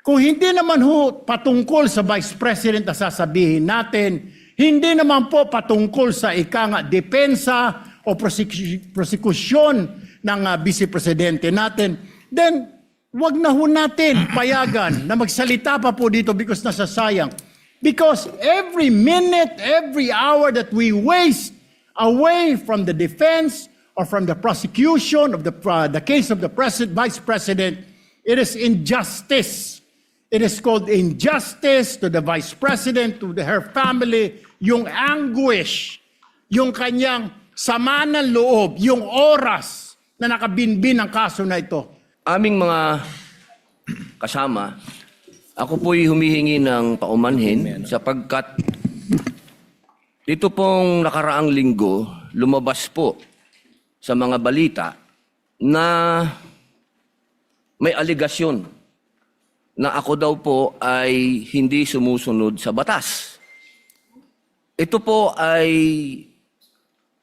Kung hindi naman ho patungkol sa Vice President na sasabihin natin, hindi naman po patungkol sa depensa o prosekusyon ng Vice Presidente natin, then wag na ho natin payagan na magsalita pa po dito because nasasayang. Because every minute, every hour that we waste away from the defense or from the prosecution of the case of the Vice President, it is injustice. It is called injustice to the Vice President, to her family, yung anguish, yung kanyang sama ng loob, yung oras na nakabinbin ang kaso na ito. Aming mga kasama, ako po'y humihingi ng paumanhin sapagkat dito pong nakaraang linggo, lumabas po sa mga balita na may aligasyon na ako daw po ay hindi sumusunod sa batas. Ito po ay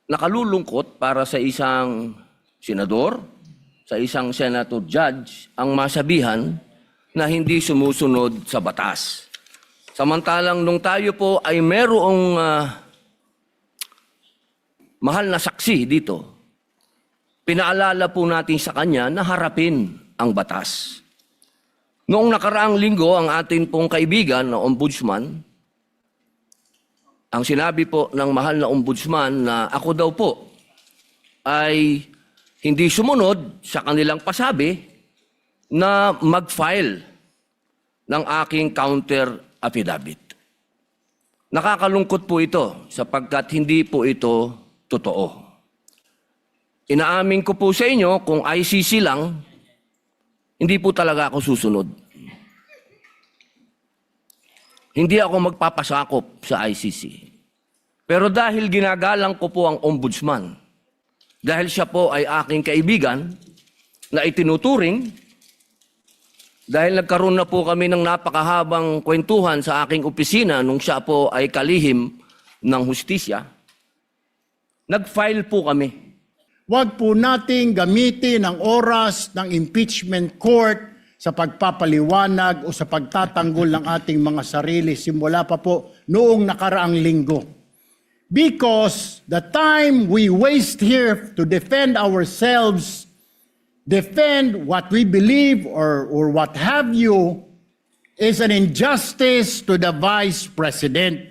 nakalulungkot para sa isang senador, sa isang senator judge, ang masabihan na hindi sumusunod sa batas. Samantalang nung tayo po ay merong mahal na saksi dito, pinaalala po natin sa kanya na harapin ang batas. Noong nakaraang linggo, ang atin pong kaibigan na ombudsman, ang sinabi po ng mahal na ombudsman na ako daw po ay hindi sumunod sa kanilang pasabi na mag-file ng aking counter affidavit. Nakakalungkot po ito sapagkat hindi po ito totoo. Inaamin ko po sa inyo kung ICC lang, hindi po talaga ako susunod. Hindi ako magpapasakop sa ICC. Pero dahil ginagalang ko po ang ombudsman, dahil siya po ay aking kaibigan na itinuturing, dahil nagkaroon na po kami ng napakahabang kwentuhan sa aking opisina nung siya po ay kalihim ng hustisya, nag-file po kami. Huwag po nating gamitin ang oras ng impeachment court sa pagpapaliwanag o sa pagtatanggol ng ating mga sarili simula pa po noong nakaraang linggo. Because the time we waste here to defend ourselves, defend what we believe or what have you, is an injustice to the Vice President.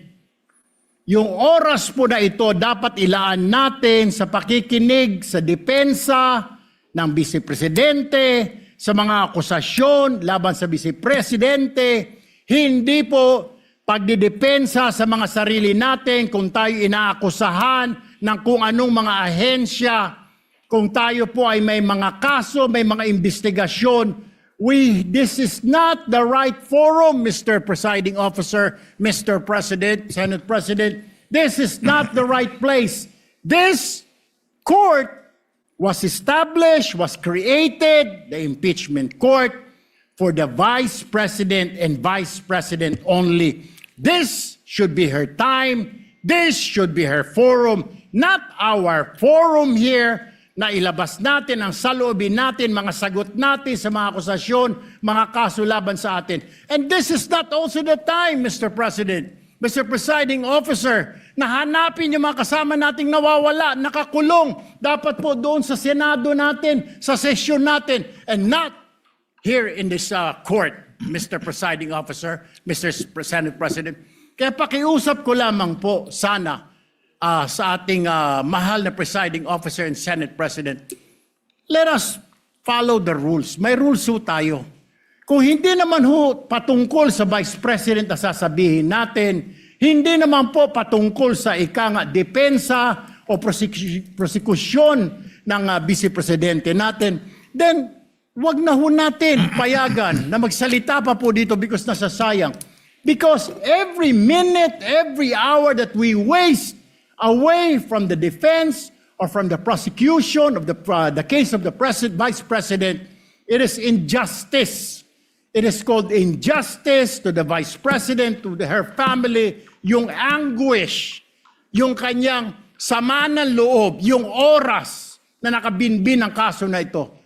Yung oras po na ito dapat ilaan natin sa pakikinig sa depensa ng Vice Presidente, sa mga akusasyon laban sa Vice Presidente, hindi po pagdidepensa sa mga sarili natin kung tayo inaakusahan ng kung anong mga ahensya, kung tayo po ay may mga kaso, may mga investigasyon. This is not the right forum, Mr. Presiding Officer, Mr. President, Senate President. This is not the right place. This court was established, was created, the impeachment court, for the Vice President and Vice President only. This should be her time. This should be her forum, not our forum here na ilabas natin ang saloobin natin, mga sagot natin sa mga akusasyon, mga kaso laban sa atin. And this is not also the time, Mr. President, Mr. Presiding Officer, na hanapin yung mga kasama nating nawawala, nakakulong, dapat po doon sa Senado natin, sa sesyon natin, and not here in this court, Mr. Presiding Officer, Mr. Senate President. Kaya pakiusap ko lamang po sana sa ating mahal na Presiding Officer and Senate President, let us follow the rules. May rules ho tayo. Kung hindi naman ho patungkol sa Vice President na sasabihin natin, hindi naman po patungkol sa depensa o prosekusyon ng Vice Presidente natin, then wag na ho natin payagan na magsalita pa po dito because nasasayang. Because every minute, every hour that we waste away from the defense or from the prosecution of the case of the Vice President, it is injustice. It is called injustice to the Vice President, to her family, yung anguish, yung kanyang sama ng loob, yung oras na nakabinbin ang kaso na ito.